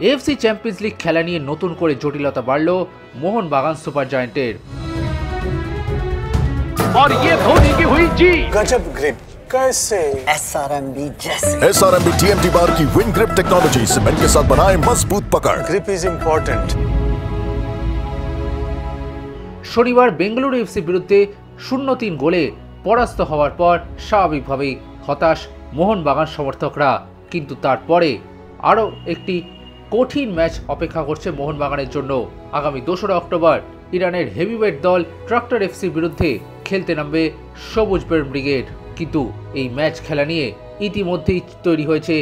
AFC champions league খেলা নিয়ে নতুন করে জটিলতা বাড়ল মোহনবাগান সুপার জায়ান্টের। और ये धोनी की हुई जी गजब ग्रिप कैसे SRMB TMT बार की विन ग्रिप टेक्नोलॉजी सीमेंट के साथ बनाए मजबूत पकड़। Grip is important. শনিবার বেঙ্গালুরু এফসি বিরুদ্ধে 0-3 গোলে পরাস্ত হওয়ার পর স্বাভাবিকভাবেই হতাশ মোহনবাগান সমর্থকরা, কিন্তু তারপরে আরও একটি কঠিন ম্যাচ অপেক্ষা করছে মোহনবাগানের জন্য। আগামী 2রা অক্টোবর ইরানের হেভিওয়েট দল ট্রাক্টর এফসির বিরুদ্ধে খেলতে নামবে সবুজ বেরন ব্রিগেড। কিন্তু এই ম্যাচ খেলা নিয়ে ইতিমধ্যেই তৈরি হয়েছে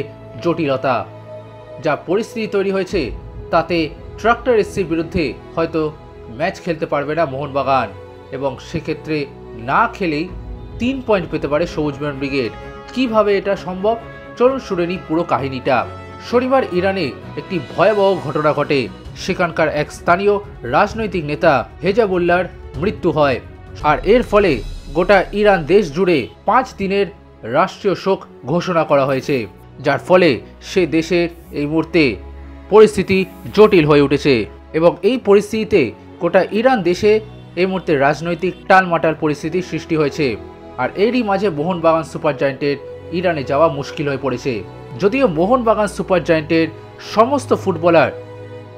জটিলতা। যা পরিস্থিতি তৈরি হয়েছে তাতে ট্রাক্টর এফসির বিরুদ্ধে হয়তো ম্যাচ খেলতে পারবে না মোহনবাগান, এবং সেক্ষেত্রে না খেলেই 3 পয়েন্ট পেতে পারে সবুজ বেরন ব্রিগেড। কিভাবে এটা সম্ভব, চলুন শুনে নিই পুরো কাহিনীটা। শনিবার ইরানে একটি ভয়াবহ ঘটনা ঘটে। সেখানকার এক স্থানীয় রাজনৈতিক নেতা হেজাবুল্লাহর মৃত্যু হয়, আর এর ফলে গোটা ইরান দেশ জুড়ে 5 দিনের রাষ্ট্রীয় শোক ঘোষণা করা হয়েছে, যার ফলে সে দেশের এই মুহূর্তে পরিস্থিতি জটিল হয়ে উঠেছে। এবং এই পরিস্থিতিতে গোটা ইরান দেশে এই মুহূর্তে রাজনৈতিক টালমাটাল পরিস্থিতির সৃষ্টি হয়েছে। আর এরই মাঝে মোহনবাগান সুপার জায়ান্টের ইরানে যাওয়া মুশকিল হয়ে পড়েছে। যদিও মোহনবাগান সুপার জায়ান্টের সমস্ত ফুটবলার,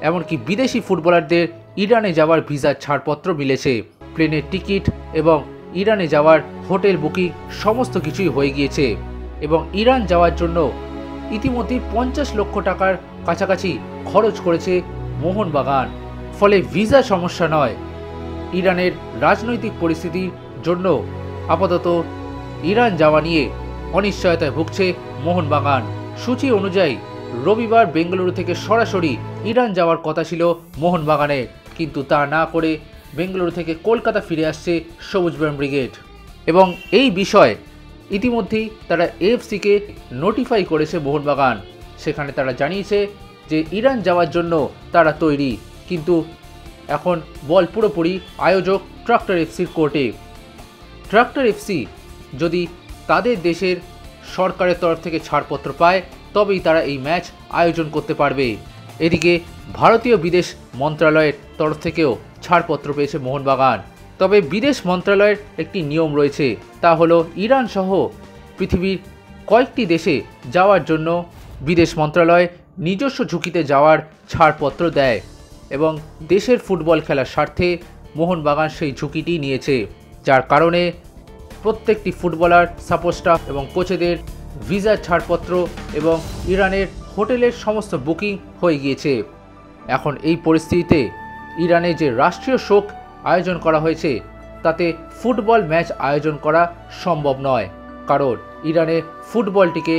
এমনকি বিদেশি ফুটবলারদের ইরানে যাওয়ার ভিসার ছাড়পত্র মিলেছে, প্লেনের টিকিট এবং ইরানে যাওয়ার হোটেল বুকিং সমস্ত কিছুই হয়ে গিয়েছে, এবং ইরান যাওয়ার জন্য ইতিমধ্যেই 50 লক্ষ টাকার কাছাকাছি খরচ করেছে মোহনবাগান। ফলে ভিসা সমস্যা নয়, ইরানের রাজনৈতিক পরিস্থিতির জন্য আপাতত ইরান যাওয়া নিয়ে অনিশ্চয়তায় ভুগছে মোহনবাগান। সূচি অনুযায়ী রবিবার বেঙ্গালুরু থেকে সরাসরি ইরান যাওয়ার কথা ছিল মোহনবাগানের, কিন্তু তা না করে বেঙ্গালুরু থেকে কলকাতা ফিরে আসছে সবুজ বেরন ব্রিগেড। এবং এই বিষয়ে ইতিমধ্যেই তারা এএফসিকে নোটিফাই করেছে মোহনবাগান। সেখানে তারা জানিয়েছে যে ইরান যাওয়ার জন্য তারা তৈরি, কিন্তু এখন বল পুরোপুরি আয়োজক ট্রাক্টর এফসির কোর্টে। ট্রাক্টর এফসি যদি তাদের দেশের সরকারের তরফ থেকে ছাড়পত্র পায় তবেই তারা এই ম্যাচ আয়োজন করতে পারবে। এদিকে ভারতীয় বিদেশ মন্ত্রণালয়ের তরফ থেকেও ছাড়পত্র পেয়েছে মোহনবাগান। তবে বিদেশ মন্ত্রণালয়ের একটি নিয়ম রয়েছে, তা হলো ইরান সহ পৃথিবীর কয়েকটি দেশে যাওয়ার জন্য বিদেশ মন্ত্রণালয় নিজস্ব ঝুঁকিতে যাওয়ার ছাড়পত্র দেয়, এবং দেশের ফুটবল খেলার স্বার্থে মোহনবাগান সেই ঝুঁকিটি নিয়েছে, যার কারণে প্রত্যেকটি ফুটবলার, সাপোর্ট স্টাফ এবং কোচেদের ভিসার ছাড়পত্র এবং ইরানের হোটেলের সমস্ত বুকিং হয়ে গিয়েছে। এখন এই পরিস্থিতিতে ইরানে যে রাষ্ট্রীয় শোক আয়োজন করা হয়েছে তাতে ফুটবল ম্যাচ আয়োজন করা সম্ভব নয়, কারণ ইরানে ফুটবলটিকে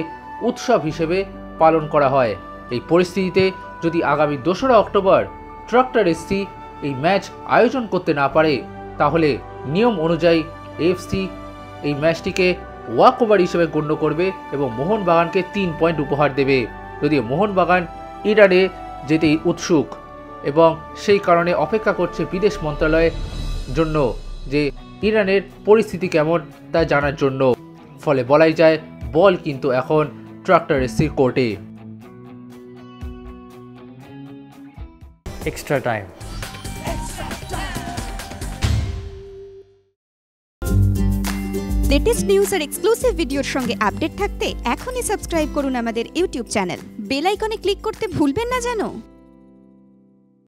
উৎসব হিসেবে পালন করা হয়। এই পরিস্থিতিতে যদি আগামী 2রা অক্টোবর ট্রাক্টর এফসি এই ম্যাচ আয়োজন করতে না পারে, তাহলে নিয়ম অনুযায়ী এএফসি এই ম্যাচটিকে ওয়াকওভার হিসেবে গণ্য করবে এবং মোহনবাগানকে 3 পয়েন্ট উপহার দেবে। যদিও মোহনবাগান ইরানে যেতেই উৎসুক এবং সেই কারণে অপেক্ষা করছে বিদেশ মন্ত্রণালয়ের জন্য যে ইরানের পরিস্থিতি কেমন তা জানার জন্য। ফলে বলাই যায় বল কিন্তু এখন ট্রাক্টর এফসির কোর্টে। Extra time. লেটেস্ট নিউজ আর এক্সক্লুসিভ ভিডিওর সঙ্গে আপডেট থাকতে এখনই সাবস্ক্রাইব করুন আমাদের ইউটিউব চ্যানেল। বেল আইকনে ক্লিক করতে ভুলবেন না যেন।